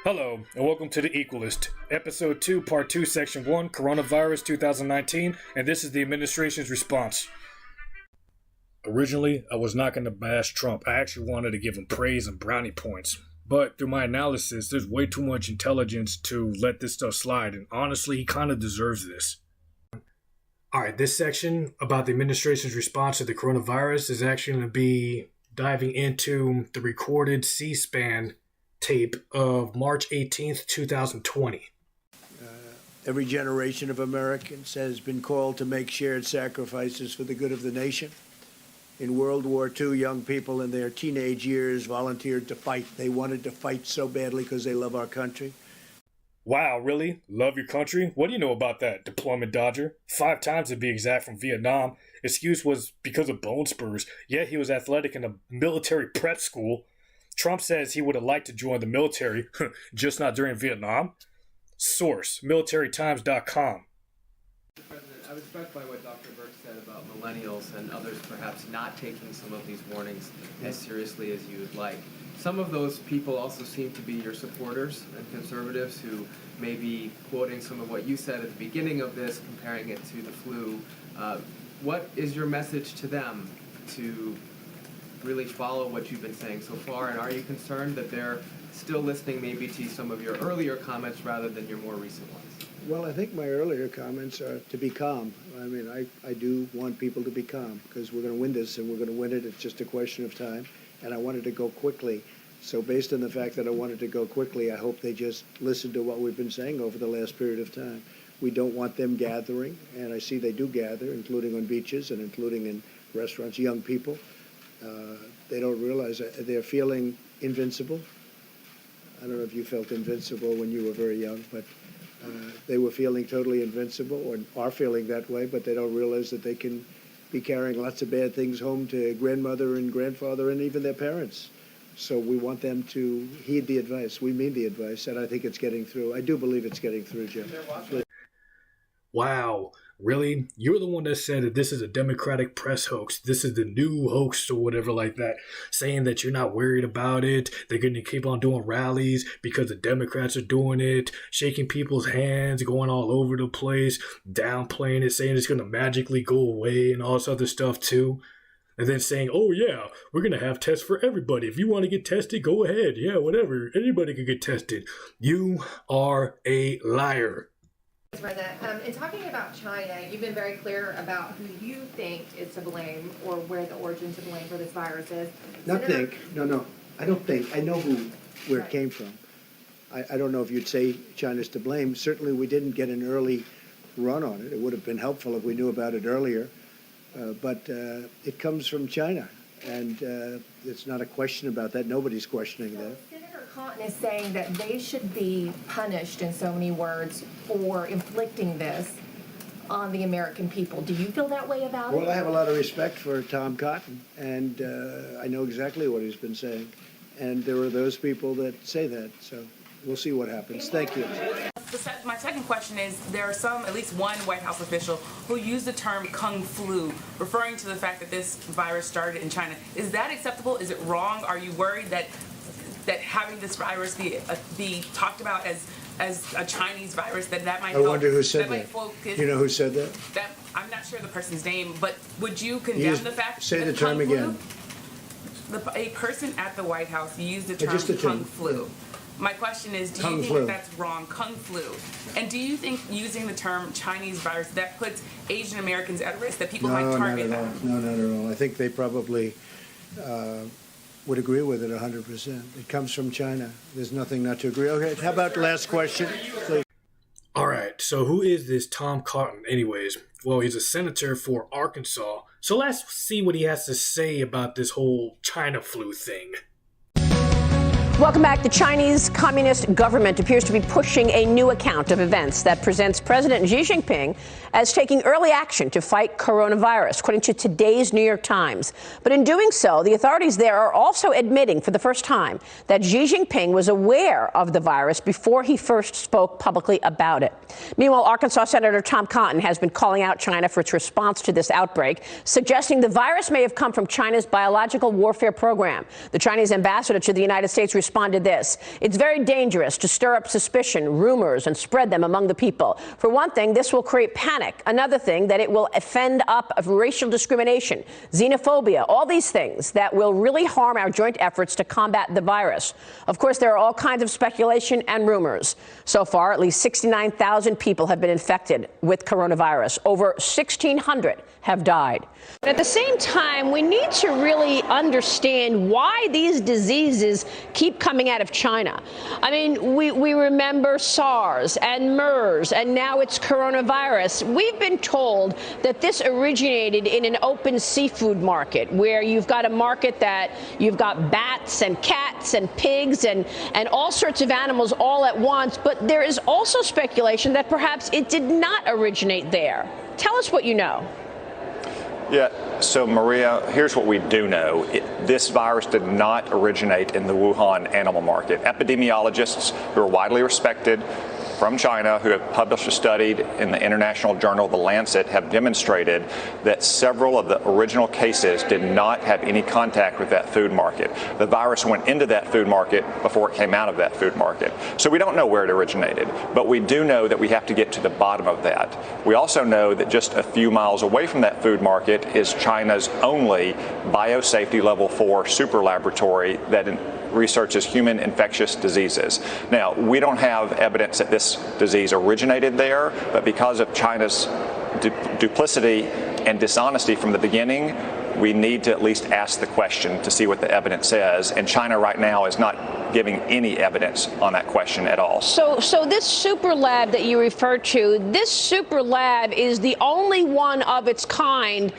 Hello, and welcome to The Equalist, Episode 2, Part 2, Section 1, Coronavirus 2019, and this is the administration's response. Originally, I was not going to bash Trump. I actually wanted to give him praise and brownie points. But through my analysis, there's way too much intelligence to let this stuff slide, and honestly, he kind of deserves this. Alright, this section about the administration's response to the coronavirus is actually going to be diving into the recorded C-SPAN tape of March 18th, 2020. Every generation of Americans has been called to make shared sacrifices for the good of the nation. In World War II, young people in their teenage years volunteered to fight. They wanted to fight so badly because they love our country. Wow, really? Love your country? What do you know about that, deployment dodger? 5 times to be exact, from Vietnam. Excuse was because of bone spurs, yet he was athletic in a military prep school. Trump says he would have liked to join the military, just not during Vietnam. Source, militarytimes.com. President, I was struck by what Dr. Birx said about millennials and others perhaps not taking some of these warnings as seriously as you would like. Some of those people also seem to be your supporters and conservatives who may be quoting some of what you said at the beginning of this, comparing it to the flu. What is your message to them to really follow what you've been saying so far, and are you concerned that they're still listening maybe to some of your earlier comments rather than your more recent ones? Well, I think my earlier comments are to be calm. I mean, I do want people to be calm because we're going to win this and we're going to win it. It's just a question of time, and I wanted to go quickly. So based on the fact that I wanted to go quickly, I hope they just listen to what we've been saying over the last period of time. We don't want them gathering, and I see they do gather, including on beaches and including in restaurants, young people. They don't realize that they're feeling invincible. I don't know if you felt invincible when you were very young, but they were feeling totally invincible or are feeling that way, but they don't realize that they can be carrying lots of bad things home to grandmother and grandfather and even their parents. So we want them to heed the advice. We mean the advice, and I think it's getting through. I do believe it's getting through, Jim. Wow, really? You're the one that said that this is a Democratic press hoax. This is the new hoax or whatever like that, saying that you're not worried about it. They're going to keep on doing rallies because the Democrats are doing it, shaking people's hands, going all over the place, downplaying it, saying it's going to magically go away and all this other stuff too. And then saying, oh yeah, we're going to have tests for everybody. If you want to get tested, go ahead. Yeah, whatever. Anybody can get tested. You are a liar. In talking about China, you've been very clear about who you think is to blame or where the origin to blame for this virus is. No, I don't think. I know where it came from. I don't know if you'd say China's to blame. Certainly we didn't get an early run on it. It would have been helpful if we knew about it earlier. But it comes from China, and it's not a question about that. Nobody's questioning that. Senator Cotton is saying that they should be punished, in so many words, for inflicting this on the American people. Do you feel that way about it? Well, I have a lot of respect for Tom Cotton, and I know exactly what he's been saying. And there are those people that say that, so we'll see what happens. Thank you. My second question is, there are at least one White House official who used the term Kung Flu, referring to the fact that this virus started in China. Is that acceptable? Is it wrong? Are you worried that having this virus be talked about as a Chinese virus, that might help? I wonder who said that. You know who said that? I'm not sure the person's name, but would you condemn the fact say that the term again? A person at the White House used the term Kung Flu. My question is, do you think that's wrong, Kung Flu? And do you think using the term Chinese virus, that puts Asian Americans at risk, that people might target them? No, not at all. I think they probably would agree with it 100%. It comes from China. There's nothing not to agree. Okay, how about last question, please? All right, so who is this Tom Cotton anyways? Well, he's a senator for Arkansas. So let's see what he has to say about this whole China flu thing. Welcome back. The Chinese Communist government appears to be pushing a new account of events that presents President Xi Jinping as taking early action to fight coronavirus, according to today's New York Times. But in doing so, the authorities there are also admitting for the first time that Xi Jinping was aware of the virus before he first spoke publicly about it. Meanwhile, Arkansas Senator Tom Cotton has been calling out China for its response to this outbreak, suggesting the virus may have come from China's biological warfare program. The Chinese ambassador to the United States responded this: "It's very dangerous to stir up suspicion, rumors, and spread them among the people. For one thing, this will create panic. Another thing, that it will offend up of racial discrimination, xenophobia, all these things that will really harm our joint efforts to combat the virus." Of course, there are all kinds of speculation and rumors. So far, at least 69,000 people have been infected with coronavirus. Over 1,600 have died. But at the same time, we need to really understand why these diseases keep coming out of China. I mean, we remember SARS and MERS, and now it's coronavirus. We've been told that this originated in an open seafood market, where you've got a market that you've got bats and cats and pigs and all sorts of animals all at once. But there is also speculation that perhaps it did not originate there. Tell us what you know. Yeah, so Maria, here's what we do know. This virus did not originate in the Wuhan animal market. Epidemiologists who are widely respected from China, who have published a study in the international journal The Lancet, have demonstrated that several of the original cases did not have any contact with that food market. The virus went into that food market before it came out of that food market. So we don't know where it originated, but we do know that we have to get to the bottom of that. We also know that just a few miles away from that food market is China's only biosafety level 4 super laboratory that researches human infectious diseases. Now, we don't have evidence that this disease originated there, but because of China's duplicity and dishonesty from the beginning, we need to at least ask the question to see what the evidence says. And China right now is not giving any evidence on that question at all. So this super lab that you referred to, this super lab is the only one of its kind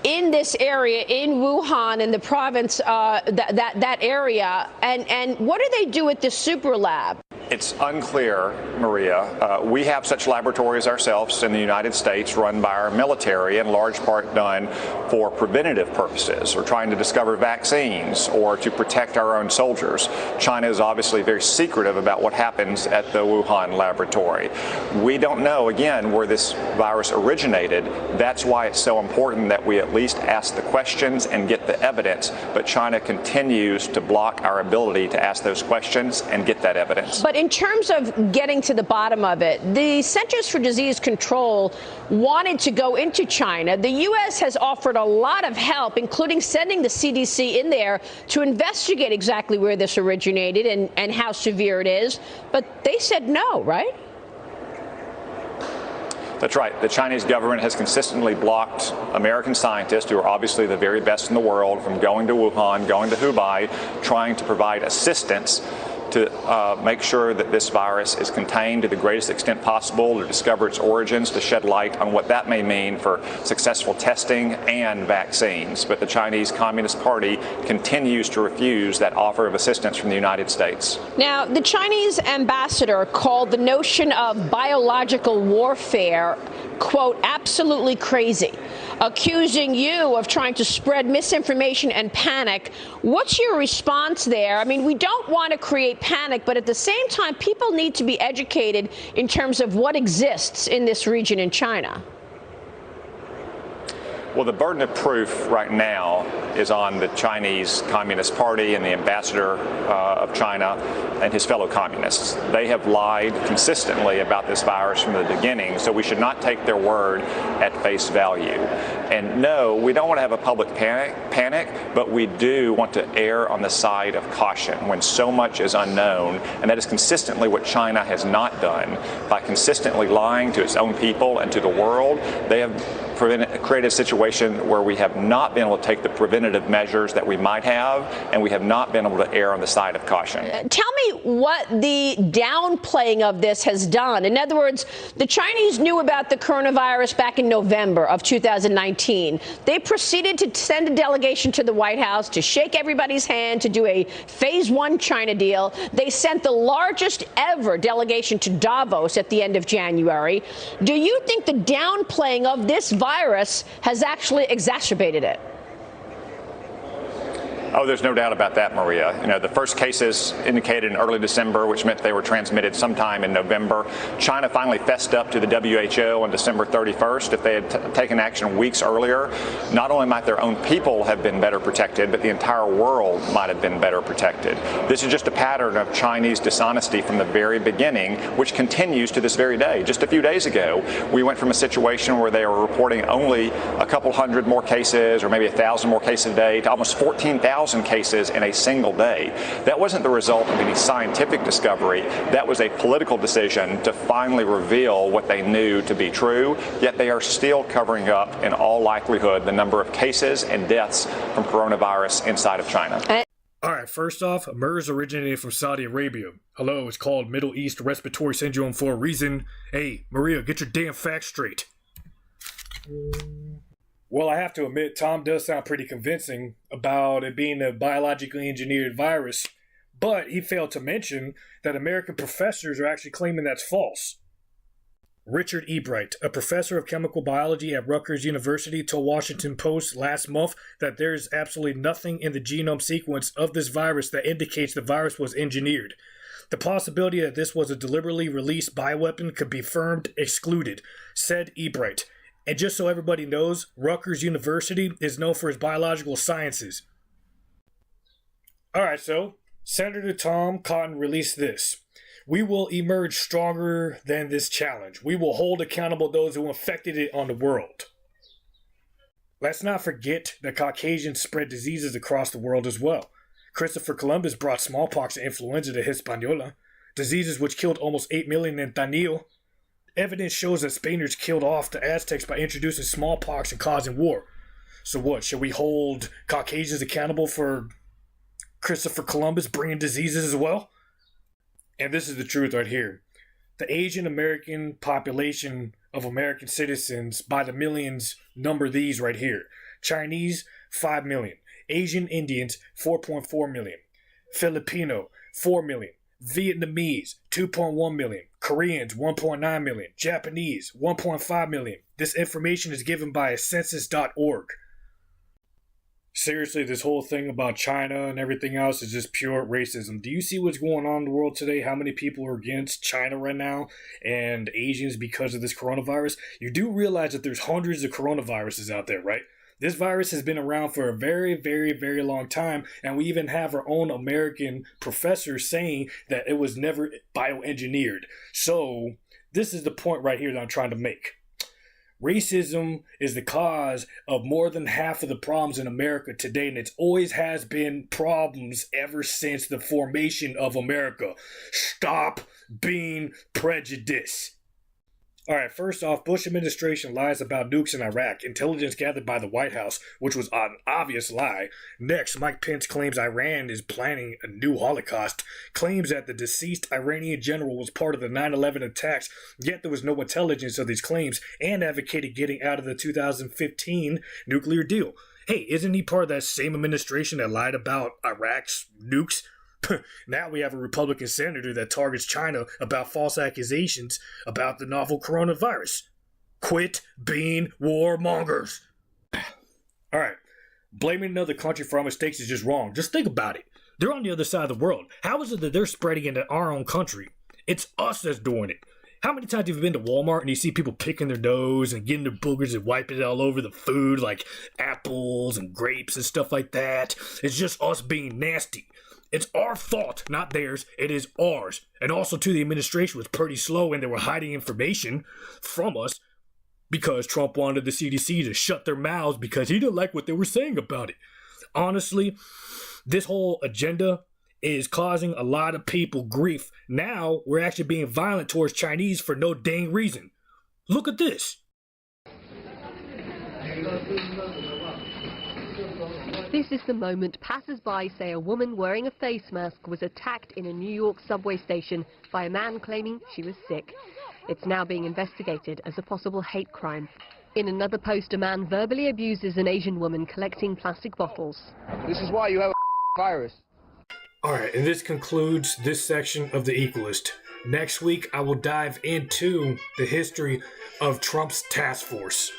in this area, in Wuhan, in the province, that area. And what do they do at this super lab? It's unclear, Maria. We have such laboratories ourselves in the United States, run by our military, in large part done for preventative purposes, or trying to discover vaccines, or to protect our own soldiers. China is obviously very secretive about what happens at the Wuhan laboratory. We don't know, again, where this virus originated. That's why it's so important that we at least ask the questions and get the evidence. But China continues to block our ability to ask those questions and get that evidence. But in terms of getting to the bottom of it, the Centers for Disease Control wanted to go into China. The U.S. has offered a lot of help, including sending the CDC in there to investigate exactly where this originated and how severe it is. But they said no, right? That's right. The Chinese government has consistently blocked American scientists, who are obviously the very best in the world, from going to Wuhan, going to Hubei, trying to provide assistance to make sure that this virus is contained to the greatest extent possible, to discover its origins, to shed light on what that may mean for successful testing and vaccines. But the Chinese Communist Party continues to refuse that offer of assistance from the United States. Now, the Chinese ambassador called the notion of biological warfare, quote, absolutely crazy, accusing you of trying to spread misinformation and panic. What's your response there? I mean, we don't want to create panic, but at the same time, people need to be educated in terms of what exists in this region in China. Well, the burden of proof right now is on the Chinese Communist Party and the ambassador of China and his fellow communists. They have lied consistently about this virus from the beginning, so we should not take their word at face value. And no, we don't want to have a public panic, but we do want to err on the side of caution when so much is unknown, and that is consistently what China has not done. By consistently lying to its own people and to the world, they have created a situation where we have not been able to take the preventative measures that we might have, and we have not been able to err on the side of caution. Tell me what the downplaying of this has done. In other words, the Chinese knew about the coronavirus back in November of 2019. They proceeded to send a delegation to the White House to shake everybody's hand to do a phase 1 China deal. They sent the largest ever delegation to Davos at the end of January. Do you think the downplaying of this virus has actually exacerbated it? Oh, there's no doubt about that, Maria. The first cases indicated in early December, which meant they were transmitted sometime in November. China finally fessed up to the WHO on December 31st. If they had taken action weeks earlier, not only might their own people have been better protected, but the entire world might have been better protected. This is just a pattern of Chinese dishonesty from the very beginning, which continues to this very day. Just a few days ago, we went from a situation where they were reporting only a couple hundred more cases or maybe 1,000 more cases a day to almost 14,000 cases in a single day. That wasn't the result of any scientific discovery. That was a political decision to finally reveal what they knew to be true, yet they are still covering up, in all likelihood, the number of cases and deaths from coronavirus inside of China. All right, first off, MERS originated from Saudi Arabia. Hello, it's called Middle East Respiratory Syndrome for a reason. Hey, Maria, get your damn facts straight. Well, I have to admit, Tom does sound pretty convincing about it being a biologically engineered virus, but he failed to mention that American professors are actually claiming that's false. Richard Ebright, a professor of chemical biology at Rutgers University, told Washington Post last month that there is absolutely nothing in the genome sequence of this virus that indicates the virus was engineered. The possibility that this was a deliberately released bioweapon could be firmed excluded, said Ebright. And just so everybody knows, Rutgers University is known for its biological sciences. Alright, so Senator Tom Cotton released this. We will emerge stronger than this challenge. We will hold accountable those who infected it on the world. Let's not forget that Caucasians spread diseases across the world as well. Christopher Columbus brought smallpox and influenza to Hispaniola, diseases which killed almost 8 million in Tanil. Evidence shows that Spaniards killed off the Aztecs by introducing smallpox and causing war. So what, should we hold Caucasians accountable for Christopher Columbus bringing diseases as well? And this is the truth right here. The Asian American population of American citizens by the millions number these right here. Chinese, 5 million. Asian Indians, 4.4 million. Filipino, 4 million. Vietnamese, 2.1 million. Koreans, 1.9 million. Japanese, 1.5 million. This information is given by census.org. Seriously, this whole thing about China and everything else is just pure racism. Do you see what's going on in the world today? How many people are against China right now and Asians because of this coronavirus? You do realize that there's hundreds of coronaviruses out there, right? This virus has been around for a very, very, very long time, and we even have our own American professor saying that it was never bioengineered. So, this is the point right here that I'm trying to make. Racism is the cause of more than half of the problems in America today, and it always has been problems ever since the formation of America. Stop being prejudiced. All right, first off, Bush administration lies about nukes in Iraq. Intelligence gathered by the White House, which was an obvious lie. Next, Mike Pence claims Iran is planning a new Holocaust, claims that the deceased Iranian general was part of the 9/11 attacks, yet there was no intelligence of these claims, and advocated getting out of the 2015 nuclear deal. Hey, isn't he part of that same administration that lied about Iraq's nukes? Now we have a Republican senator that targets China about false accusations about the novel coronavirus. Quit being warmongers. All right, blaming another country for our mistakes is just wrong. Just think about it. They're on the other side of the world. How is it that they're spreading it in our own country? It's us that's doing it. How many times have you been to Walmart and you see people picking their nose and getting their boogers and wiping it all over the food, like apples and grapes and stuff like that? It's just us being nasty. It's our fault, not theirs. It is ours. And also, too, the administration was pretty slow and they were hiding information from us because Trump wanted the CDC to shut their mouths because he didn't like what they were saying about it. Honestly, this whole agenda is causing a lot of people grief. Now, we're actually being violent towards Chinese for no dang reason. Look at this. This is the moment passers-by say a woman wearing a face mask was attacked in a New York subway station by a man claiming she was sick. It's now being investigated as a possible hate crime. In another post, a man verbally abuses an Asian woman collecting plastic bottles. This is why you have a virus. All right, and this concludes this section of The Equalist. Next week, I will dive into the history of Trump's task force.